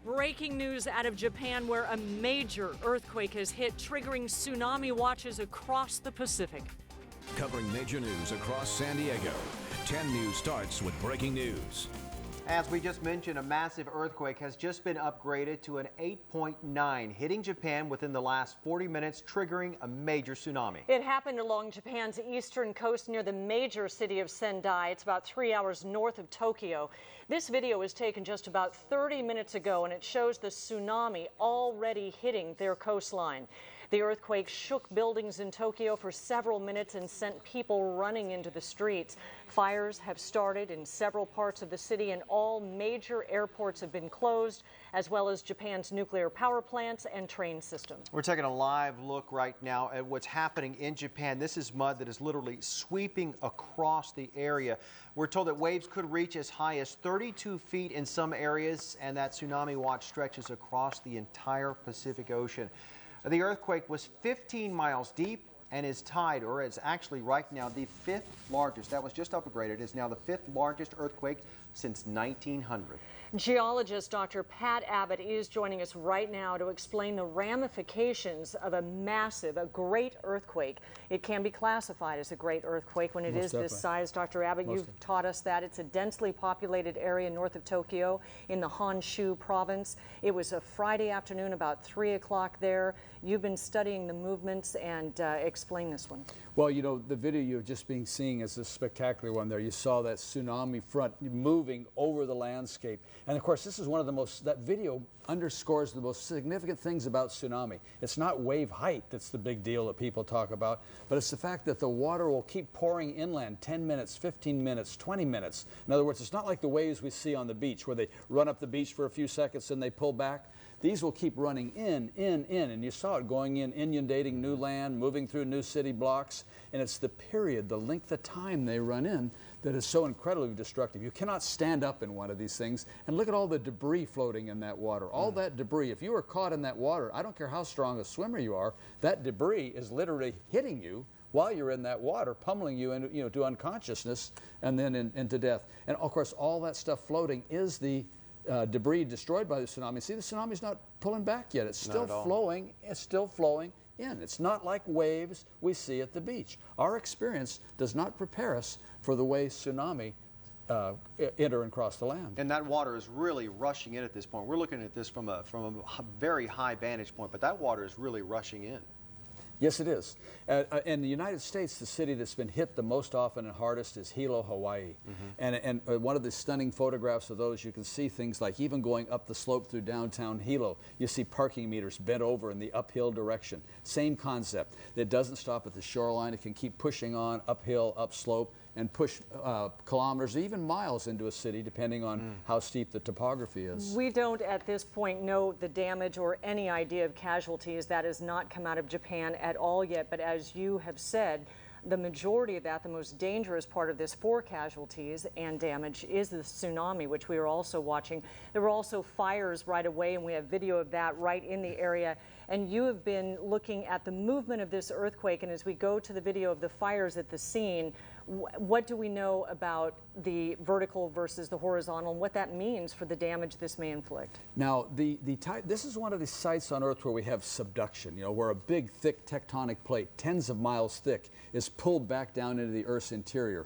Breaking news out of Japan, where a major earthquake has hit, triggering tsunami watches across the Pacific. Covering major news across San Diego, 10 News starts with breaking news. As we just mentioned, a massive earthquake has just been upgraded to an 8.9, hitting Japan within the last 40 minutes, triggering a major tsunami. It happened along Japan's eastern coast near the major city of Sendai. It's about 3 hours north of Tokyo. This video was taken just about 30 minutes ago, and it shows the tsunami already hitting their coastline. The earthquake shook buildings in Tokyo for several minutes and sent people running into the streets. Fires have started in several parts of the city, and all major airports have been closed, as well as Japan's nuclear power plants and train system. We're taking a live look right now at what's happening in Japan. This is mud that is literally sweeping across the area. We're told that waves could reach as high as 32 feet in some areas, and that tsunami watch stretches across the entire Pacific Ocean. The earthquake was 15 miles deep and is tied, or it's actually right now the 5th largest. That was just upgraded. Is now the 5th largest earthquake since 1900. Geologist Dr. Pat Abbott is joining us right now to explain the ramifications of a great earthquake. It can be classified as a great earthquake when it is this size. Dr. Abbott, you've taught us that. It's a densely populated area north of Tokyo in the Honshu province. It was a Friday afternoon about 3 o'clock there. You've been studying the movements and explain this one. Well, you know, the video you've just been seeing is a spectacular one there. You saw that tsunami front moving over the landscape. And of course, this is one of the most, that video underscores the most significant things about tsunami. It's not wave height that's the big deal that people talk about, but it's the fact that the water will keep pouring inland 10 minutes, 15 minutes, 20 minutes. In other words, it's not like the waves we see on the beach where they run up the beach for a few seconds and they pull back. These will keep running in, and you saw it going in, inundating new land, moving through new city blocks, and it's the period, the length of time they run in that is so incredibly destructive. You cannot stand up in one of these things, and look at all the debris floating in that water. All that debris, if you were caught in that water, I don't care how strong a swimmer you are, that debris is literally hitting you while you're in that water, pummeling you into, to unconsciousness and then into death. And of course, all that stuff floating is the debris destroyed by the tsunami. See, the tsunami's not pulling back yet. It's still flowing. It's still flowing in. It's not like waves we see at the beach. Our experience does not prepare us for the way tsunami enter and cross the land. And that water is really rushing in at this point. We're looking at this from a very high vantage point, but that water is really rushing in. Yes, it is. In the United States, the city that's been hit the most often and hardest is Hilo, Hawaii. And one of the stunning photographs of those, you can see things like even going up the slope through downtown Hilo, you see parking meters bent over in the uphill direction. Same concept. It doesn't stop at the shoreline. It can keep pushing on uphill, upslope, and push kilometers, even miles into a city, depending on how steep the topography is. We don't at this point know the damage or any idea of casualties. That has not come out of Japan at all yet, but as you have said, the majority of that, the most dangerous part of this for casualties and damage is the tsunami, which we are also watching. There were also fires right away, and we have video of that right in the area. And you have been looking at the movement of this earthquake, and as we go to the video of the fires at the scene, what do we know about the vertical versus the horizontal, and what that means for the damage this may inflict? Now, this is one of the sites on Earth where we have subduction, where a big, thick tectonic plate, tens of miles thick, is pulled back down into the Earth's interior.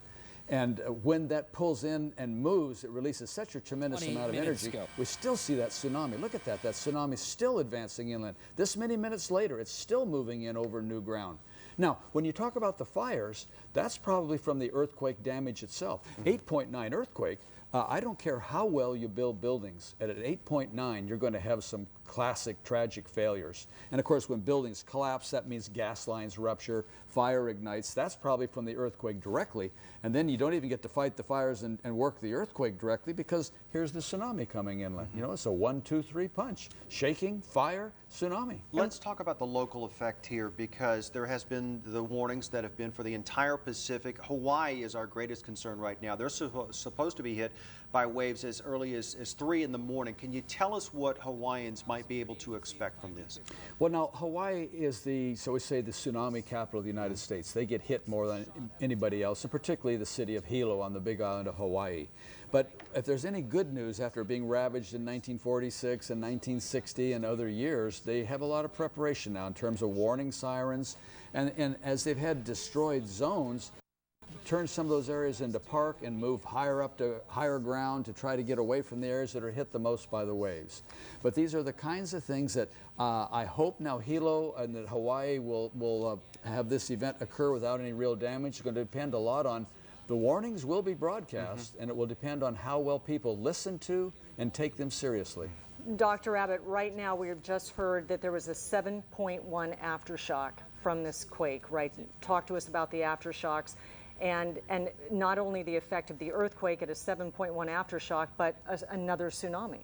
And when that pulls in and moves, it releases such a tremendous amount of energy. We still see that tsunami. Look at that. That tsunami is still advancing inland. This many minutes later, it's still moving in over new ground. Now, when you talk about the fires, that's probably from the earthquake damage itself. 8.9 earthquake, I don't care how well you build buildings. At an 8.9, you're going to have some classic tragic failures. And of course, when buildings collapse, that means gas lines rupture, fire ignites. That's probably from the earthquake directly. And then you don't even get to fight the fires and work the earthquake directly, because here's the tsunami coming inland. It's a 1, 2, 3 punch. Shaking, fire, tsunami. Let's talk about the local effect here, because there has been the warnings that have been for the entire Pacific. Hawaii is our greatest concern right now. They're supposed to be hit by waves as early as 3 in the morning. Can you tell us what Hawaiians might be able to expect from this? Well, now, Hawaii is so we say the tsunami capital of the United States. They get hit more than anybody else, and particularly the city of Hilo on the big island of Hawaii. But if there's any good news after being ravaged in 1946 and 1960 and other years, they have a lot of preparation now in terms of warning sirens. And as they've had destroyed zones, turn some of those areas into park and move higher up to higher ground to try to get away from the areas that are hit the most by the waves. But these are the kinds of things that I hope now Hilo and that Hawaii will have this event occur without any real damage. It's going to depend a lot on the warnings will be broadcast, and it will depend on how well people listen to and take them seriously. Dr. Abbott, right now we have just heard that there was a 7.1 aftershock from this quake, right? Talk to us about the aftershocks. And not only the effect of the earthquake at a 7.1 aftershock, but another tsunami.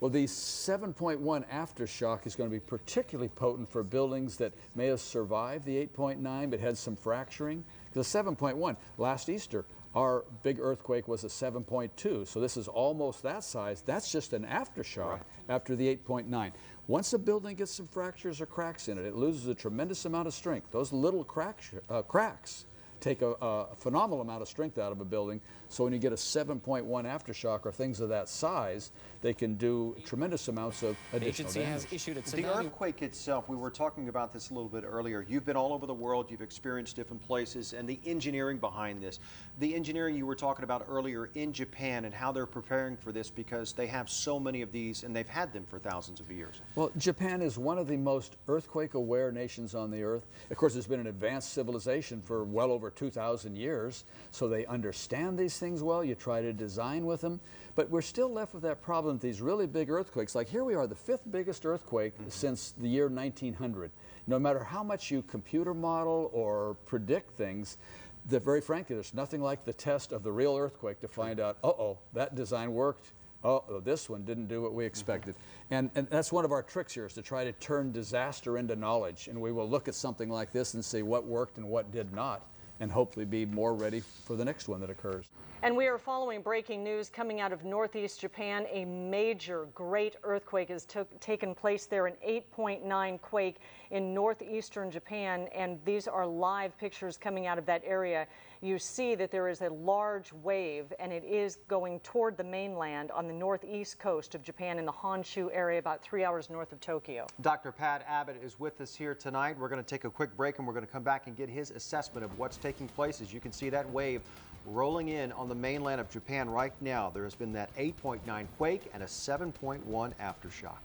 Well, the 7.1 aftershock is going to be particularly potent for buildings that may have survived the 8.9 but had some fracturing. The 7.1, last Easter, our big earthquake was a 7.2, so this is almost that size. That's just an aftershock after the 8.9. Once a building gets some fractures or cracks in it, it loses a tremendous amount of strength. Those little cracks take a phenomenal amount of strength out of a building. So when you get a 7.1 aftershock or things of that size, they can do tremendous amounts of additional damage. Has issued a tsunami. The earthquake itself, we were talking about this a little bit earlier. You've been all over the world, you've experienced different places, and the engineering behind this. The engineering you were talking about earlier in Japan and how they're preparing for this because they have so many of these and they've had them for thousands of years. Well, Japan is one of the most earthquake-aware nations on the earth. Of course, it's been an advanced civilization for well over 2,000 years, so they understand these things well. You try to design with them, but we're still left with that problem, these really big earthquakes. Like here we are, the 5th biggest earthquake since the year 1900. No matter how much you computer model or predict things, that very frankly, there's nothing like the test of the real earthquake to find out, uh-oh, that design worked. Oh, this one didn't do what we expected. And that's one of our tricks here, is to try to turn disaster into knowledge. And we will look at something like this and see what worked and what did not, and hopefully be more ready for the next one that occurs. And we are following breaking news coming out of northeast Japan. A major great earthquake has taken place there, an 8.9 quake in northeastern Japan, and these are live pictures coming out of that area. You see that there is a large wave, and it is going toward the mainland on the northeast coast of Japan in the Honshu area, about 3 hours north of Tokyo. Dr. Pat Abbott is with us here tonight. We're going to take a quick break, and we're going to come back and get his assessment of what's taking place. As you can see, that wave rolling in on the mainland of Japan right now. There has been that 8.9 quake and a 7.1 aftershock.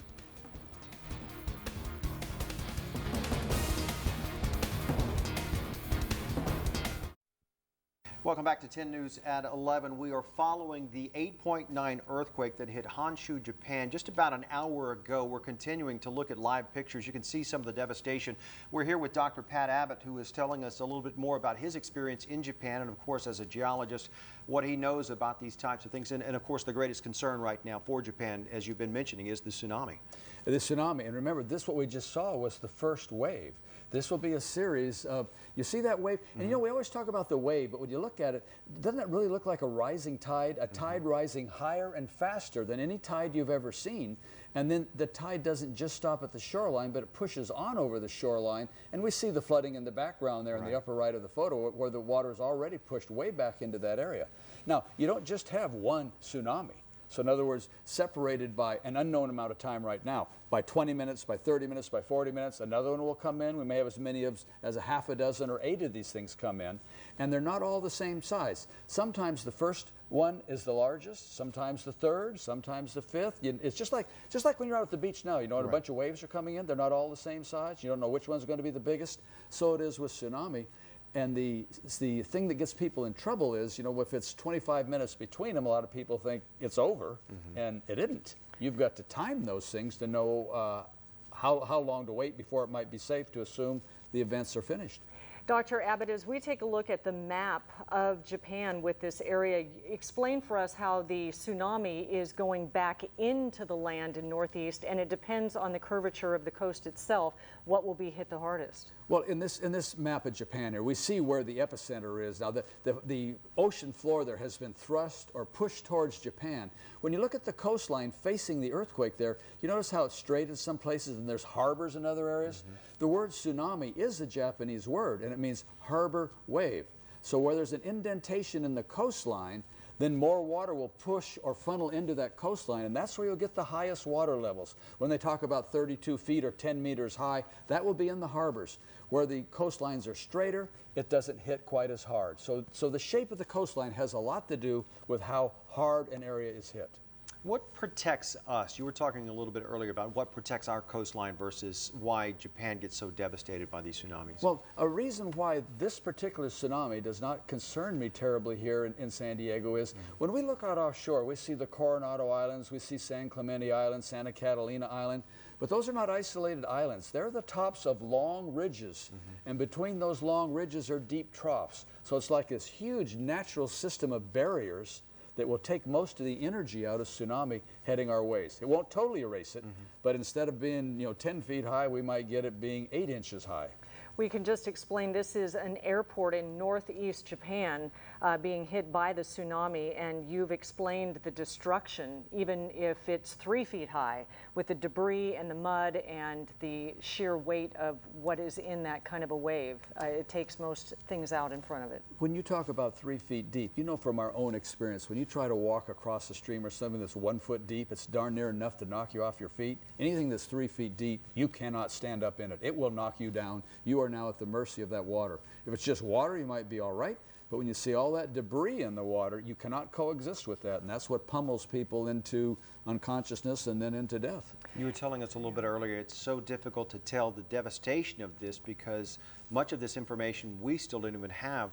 Welcome back to 10 News at 11. We are following the 8.9 earthquake that hit Honshu, Japan just about an hour ago. We're continuing to look at live pictures. You can see some of the devastation. We're here with Dr. Pat Abbott, who is telling us a little bit more about his experience in Japan and, of course, as a geologist, what he knows about these types of things. And of course, the greatest concern right now for Japan, as you've been mentioning, is the tsunami. The tsunami. And remember, this what we just saw was the first wave. This will be a series of, you see that wave? And you know, we always talk about the wave, but when you look at it, doesn't it really look like a rising tide? A tide rising higher and faster than any tide you've ever seen. And then the tide doesn't just stop at the shoreline, but it pushes on over the shoreline. And we see the flooding in the background there in the upper right of the photo, where the water is already pushed way back into that area. Now, you don't just have one tsunami. So in other words, separated by an unknown amount of time right now, by 20 minutes, by 30 minutes, by 40 minutes, another one will come in. We may have as many as a half a dozen or 8 of these things come in, and they're not all the same size. Sometimes the first one is the largest, sometimes the third, sometimes the fifth. It's just like when you're out at the beach now, you know, and a bunch of waves are coming in, they're not all the same size. You don't know which one's going to be the biggest. So it is with tsunami. And the thing that gets people in trouble is, you know, if it's 25 minutes between them, a lot of people think it's over, and it isn't. You've got to time those things to know how long to wait before it might be safe to assume the events are finished. Dr. Abbott, as we take a look at the map of Japan with this area, explain for us how the tsunami is going back into the land in northeast, and it depends on the curvature of the coast itself, what will be hit the hardest. Well, in this map of Japan here, we see where the epicenter is. Now, the ocean floor there has been thrust or pushed towards Japan. When you look at the coastline facing the earthquake there, you notice how it's straight in some places and there's harbors in other areas? The word tsunami is a Japanese word, and it means harbor wave. So where there's an indentation in the coastline, then more water will push or funnel into that coastline, and that's where you'll get the highest water levels. When they talk about 32 feet or 10 meters high, that will be in the harbors. Where the coastlines are straighter, it doesn't hit quite as hard. So the shape of the coastline has a lot to do with how hard an area is hit. What protects us? You were talking a little bit earlier about what protects our coastline versus why Japan gets so devastated by these tsunamis. Well, a reason why this particular tsunami does not concern me terribly here in San Diego is when we look out offshore, we see the Coronado Islands, we see San Clemente Island, Santa Catalina Island, but those are not isolated islands. They're the tops of long ridges, and between those long ridges are deep troughs. So it's like this huge natural system of barriers that will take most of the energy out of tsunami heading our ways. It won't totally erase it, but instead of being 10 feet high, we might get it being 8 inches high. We can just explain this is an airport in northeast Japan being hit by the tsunami, and you've explained the destruction, even if it's 3 feet high, with the debris and the mud and the sheer weight of what is in that kind of a wave. It takes most things out in front of it. When you talk about 3 feet deep, you know from our own experience, when you try to walk across a stream or something that's 1 foot deep, it's darn near enough to knock you off your feet. Anything that's 3 feet deep, you cannot stand up in it. It will knock you down. You are now at the mercy of that water. If it's just water, you might be all right, but when you see all that debris in the water, you cannot coexist with that, and that's what pummels people into unconsciousness and then into death. You were telling us a little bit earlier, it's so difficult to tell the devastation of this because much of this information we still don't even have.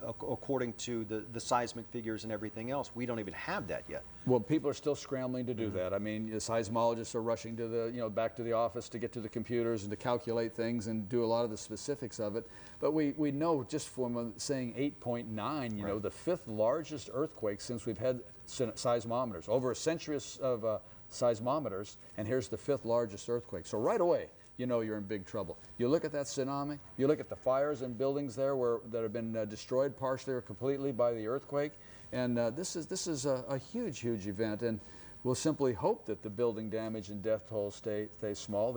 According to the seismic figures and everything else, we don't even have that yet. Well, people are still scrambling to do that. I mean, the seismologists are rushing to the, back to the office to get to the computers and to calculate things and do a lot of the specifics of it. But we know just from saying 8.9, the 5th largest earthquake since we've had seismometers. Over a century of seismometers, and here's the 5th largest earthquake. So right away, you know you're in big trouble. You look at that tsunami, you look at the fires and buildings there that have been destroyed partially or completely by the earthquake, and this is a huge, huge event, and we'll simply hope that the building damage and death tolls stay small.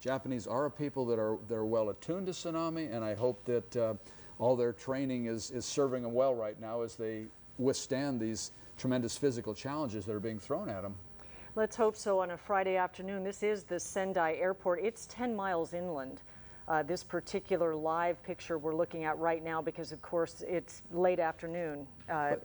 Japanese are a people that are well attuned to tsunami, and I hope that all their training is serving them well right now as they withstand these tremendous physical challenges that are being thrown at them. Let's hope so on a Friday afternoon. This is the Sendai Airport. It's 10 miles inland. This particular live picture we're looking at right now because, of course, it's late afternoon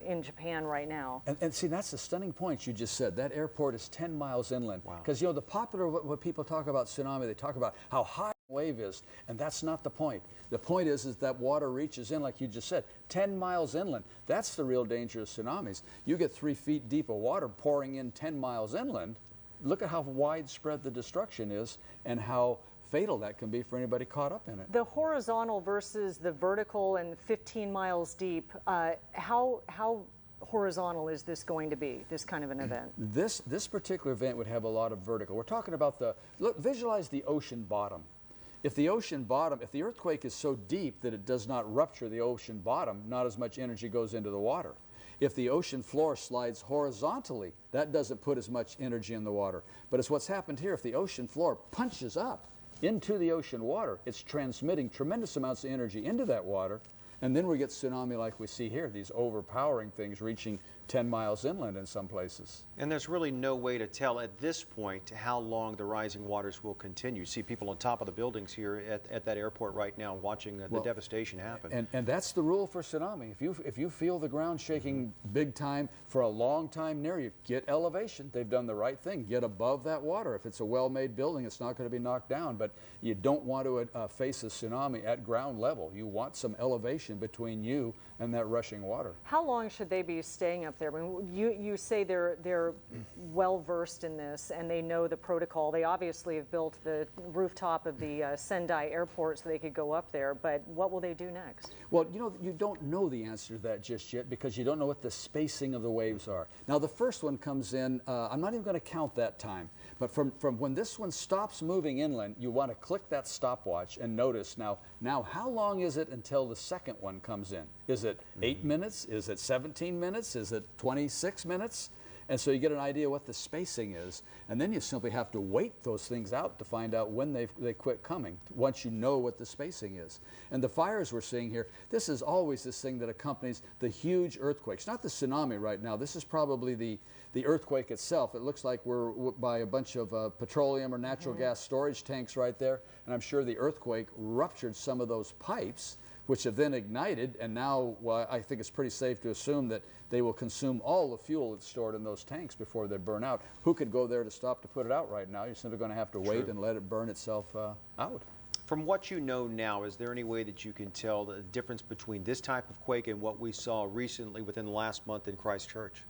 in Japan right now. And see, that's the stunning point you just said. That airport is 10 miles inland. Because, the popular, what people talk about tsunami, they talk about how high the wave is, and that's not the point. The point is that water reaches in, like you just said, 10 miles inland. That's the real danger of tsunamis. You get 3 feet deep of water pouring in 10 miles inland. Look at how widespread the destruction is and how fatal that can be for anybody caught up in it. The horizontal versus the vertical and 15 miles deep, how horizontal is this going to be, this kind of an event? This particular event would have a lot of vertical. We're talking about visualize the ocean bottom. If the earthquake is so deep that it does not rupture the ocean bottom, not as much energy goes into the water. If the ocean floor slides horizontally, that doesn't put as much energy in the water. But it's what's happened here. If the ocean floor punches up into the ocean water, it's transmitting tremendous amounts of energy into that water, and then we get tsunami like we see here, these overpowering things reaching 10 miles inland in some places. And there's really no way to tell at this point how long the rising waters will continue. You see people on top of the buildings here at that airport right now watching the devastation happen. And that's the rule for tsunami. If you feel the ground shaking big time for a long time near you, get elevation. They've done the right thing. Get above that water. If it's a well-made building, it's not going to be knocked down, but you don't want to face a tsunami at ground level. You want some elevation between you and that rushing water. How long should they be staying up there? I mean, you say they're well versed in this and they know the protocol. They obviously have built the rooftop of the Sendai airport so they could go up there, but what will they do next? Well, you know, you don't know the answer to that just yet because you don't know what the spacing of the waves are. Now, the first one comes in, I'm not even going to count that time, but from when this one stops moving inland, you want to click that stopwatch and notice now how long is it until the second one comes in? Is it 8 minutes? Is it 17 minutes? Is it 26 minutes? And so you get an idea what the spacing is, and then you simply have to wait those things out to find out when they quit coming, once you know what the spacing is. And the fires we're seeing here, this is always this thing that accompanies the huge earthquakes, not the tsunami right now. This is probably the earthquake itself. It looks like we're by a bunch of petroleum or natural gas storage tanks right there, and I'm sure the earthquake ruptured some of those pipes, which have then ignited, and now I think it's pretty safe to assume that they will consume all the fuel that's stored in those tanks before they burn out. Who could go there to stop to put it out right now? You're simply going to have to wait and let it burn itself out. From what you know now, is there any way that you can tell the difference between this type of quake and what we saw recently within the last month in Christchurch?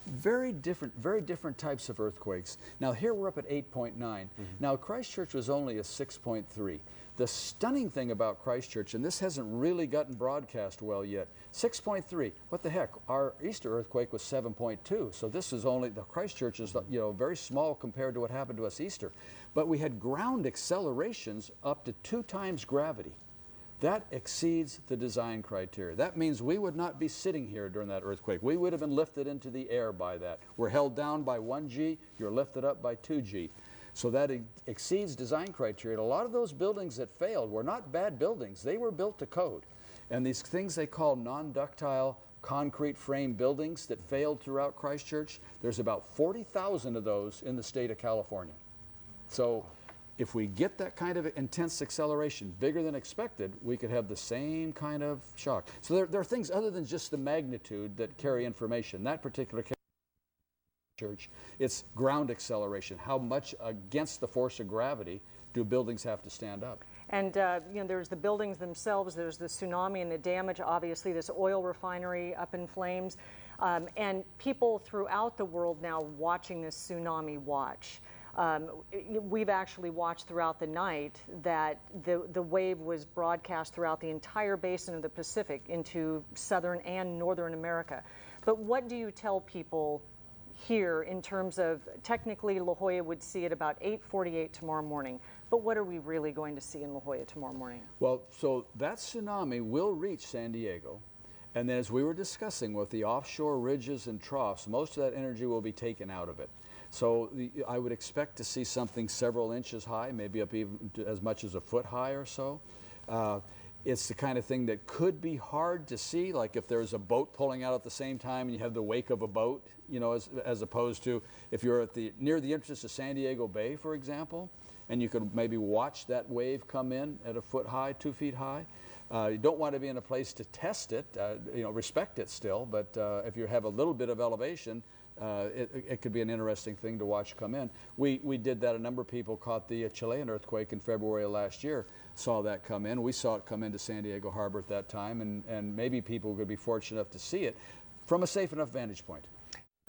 Very different types of earthquakes. Now here we're up at 8.9. Now Christchurch was only a 6.3. The stunning thing about Christchurch, and this hasn't really gotten broadcast well yet, 6.3. What the heck? Our Easter earthquake was 7.2. So this is only, the Christchurch is, you know, very small compared to what happened to us Easter. But we had ground accelerations up to 2 times gravity. That exceeds the design criteria. That means we would not be sitting here during that earthquake. We would have been lifted into the air by that. We're held down by 1G, you're lifted up by 2G. So that exceeds design criteria. And a lot of those buildings that failed were not bad buildings. They were built to code. And these things they call non-ductile concrete frame buildings that failed throughout Christchurch, there's about 40,000 of those in the state of California. So if we get that kind of intense acceleration, bigger than expected, we could have the same kind of shock. So there are things other than just the magnitude that carry information. That particular case, it's ground acceleration. How much against the force of gravity do buildings have to stand up? And you know, there's the buildings themselves, there's the tsunami and the damage, obviously this oil refinery up in flames, and people throughout the world now watching this tsunami watch. We've actually watched throughout the night that the wave was broadcast throughout the entire basin of the Pacific into southern and northern America. But what do you tell people here in terms of, technically La Jolla would see it about 8:48 tomorrow morning, but what are we really going to see in La Jolla tomorrow morning? Well, so that tsunami will reach San Diego, and then as we were discussing with the offshore ridges and troughs, most of that energy will be taken out of it. So I would expect to see something several inches high, maybe up even to as much as a foot high or so. It's the kind of thing that could be hard to see, like if there's a boat pulling out at the same time and you have the wake of a boat, you know, as opposed to if you're at near the entrance to San Diego Bay, for example, and you could maybe watch that wave come in at a foot high, 2 feet high. You don't want to be in a place to test it, you know, respect it still, but if you have a little bit of elevation, it could be an interesting thing to watch come in. We did that. A number of people caught the Chilean earthquake in February of last year, saw that come in. We saw it come into San Diego Harbor at that time, and maybe people could be fortunate enough to see it from a safe enough vantage point.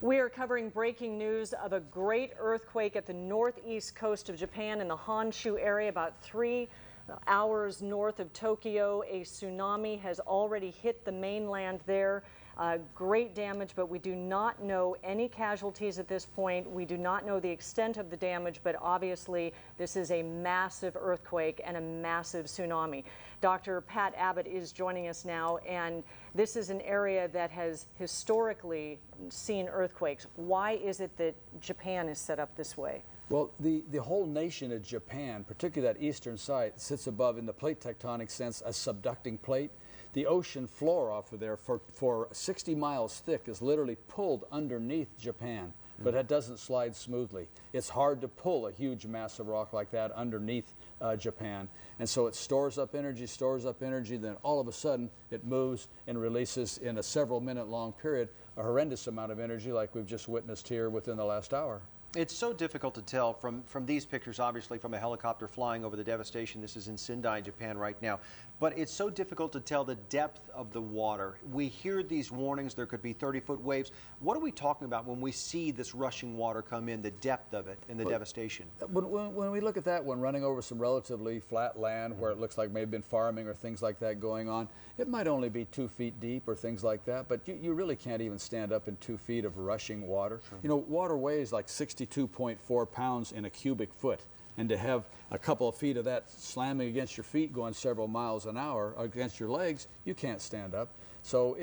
We are covering breaking news of a great earthquake at the northeast coast of Japan in the Honshu area, about 3 hours north of Tokyo. A tsunami has already hit the mainland there. Great damage, but we do not know any casualties at this point. We do not know the extent of the damage, but obviously this is a massive earthquake and a massive tsunami. Dr. Pat Abbott is joining us now, and this is an area that has historically seen earthquakes. Why is it that Japan is set up this way? Well, the whole nation of Japan, particularly that eastern side, sits above, in the plate tectonic sense, a subducting plate. The ocean floor off of there for 60 miles thick is literally pulled underneath Japan, but it doesn't slide smoothly. It's hard to pull a huge mass of rock like that underneath Japan. And so it stores up energy, then all of a sudden it moves and releases in a several minute long period a horrendous amount of energy like we've just witnessed here within the last hour. It's so difficult to tell from these pictures, obviously from a helicopter flying over the devastation. This is in Sendai, Japan right now. but it's so difficult to tell the depth of the water. We hear these warnings, there could be 30-foot waves. What are we talking about when we see this rushing water come in, the depth of it and the devastation? When we look at that one running over some relatively flat land where it looks like maybe been farming or things like that going on, it might only be 2 feet deep or things like that, but you really can't even stand up in 2 feet of rushing water. Sure. You know, water weighs like 62.4 pounds in a cubic foot. And to have a couple of feet of that slamming against your feet going several miles an hour against your legs, you can't stand up. So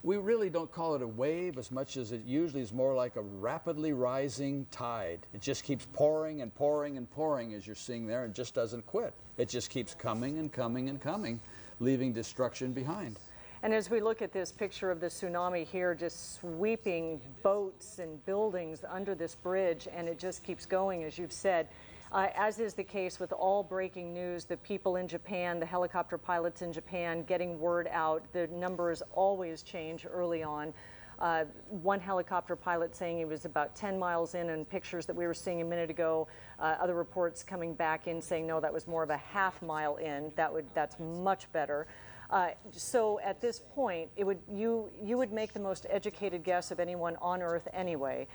we really don't call it a wave as much as it usually is more like a rapidly rising tide. It just keeps pouring and pouring and pouring as you're seeing there, and just doesn't quit. It just keeps coming and coming and coming, leaving destruction behind. And as we look at this picture of the tsunami here, just sweeping boats and buildings under this bridge, and it just keeps going, as you've said. As is the case with all breaking news, the people in Japan, the helicopter pilots in Japan getting word out, the numbers always change early on. One helicopter pilot saying he was about 10 miles in, and pictures that we were seeing a minute ago, other reports coming back in saying, no, that was more of a half mile in. That's much better. So at this point, you would make the most educated guess of anyone on Earth anyway.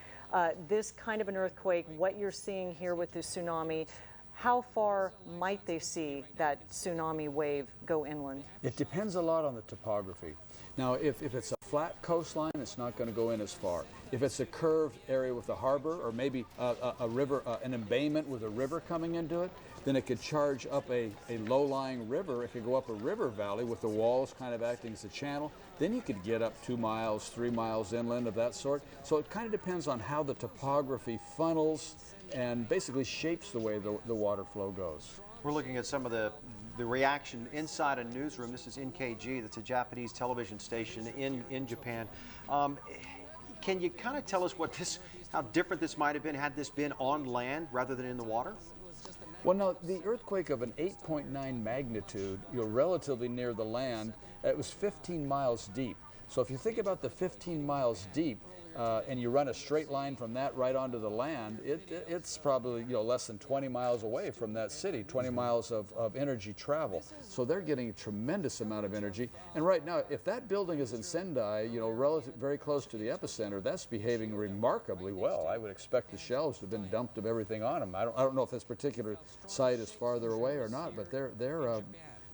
This kind of an earthquake, what you're seeing here with the tsunami, how far might they see that tsunami wave go inland? It depends a lot on the topography. Now, if it's a flat coastline, it's not going to go in as far. If it's a curved area with a harbor, or maybe a river, an embayment with a river coming into it, then it could charge up a low-lying river. It could go up a river valley with the walls kind of acting as a channel. Then you could get up 2 miles, 3 miles inland of that sort. So it kind of depends on how the topography funnels and basically shapes the way the water flow goes. We're looking at some of the reaction inside a newsroom. This is NKG, that's a Japanese television station in Japan. Can you kind of tell us how different this might have been had this been on land rather than in the water? Well, no, the earthquake of an 8.9 magnitude, relatively near the land, it was 15 miles deep. So if you think about the 15 miles deep, and you run a straight line from that right onto the land, it's probably less than 20 miles away from that city, 20 miles of energy travel. So they're getting a tremendous amount of energy. And right now, if that building is in Sendai, very close to the epicenter, that's behaving remarkably well. I would expect the shelves to have been dumped of everything on them. I don't know if this particular site is farther away or not, but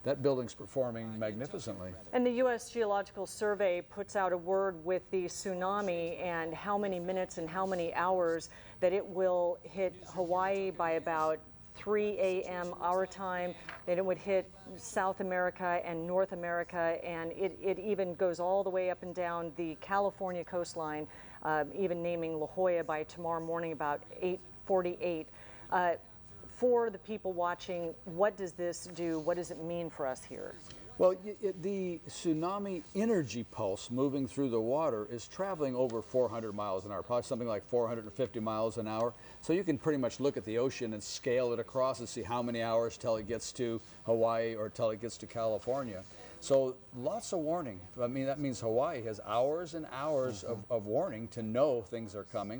that building's performing magnificently. And the U.S. Geological Survey puts out a word with the tsunami and how many minutes and how many hours that it will hit Hawaii by about 3 a.m. our time, then it would hit South America and North America, and it even goes all the way up and down the California coastline, even naming La Jolla by tomorrow morning about 8:48. For the people watching, what does this do? What does it mean for us here? Well, the tsunami energy pulse moving through the water is traveling over 400 miles an hour, probably something like 450 miles an hour. So you can pretty much look at the ocean and scale it across and see how many hours till it gets to Hawaii or till it gets to California. So lots of warning. I mean, that means Hawaii has hours and hours of warning to know things are coming.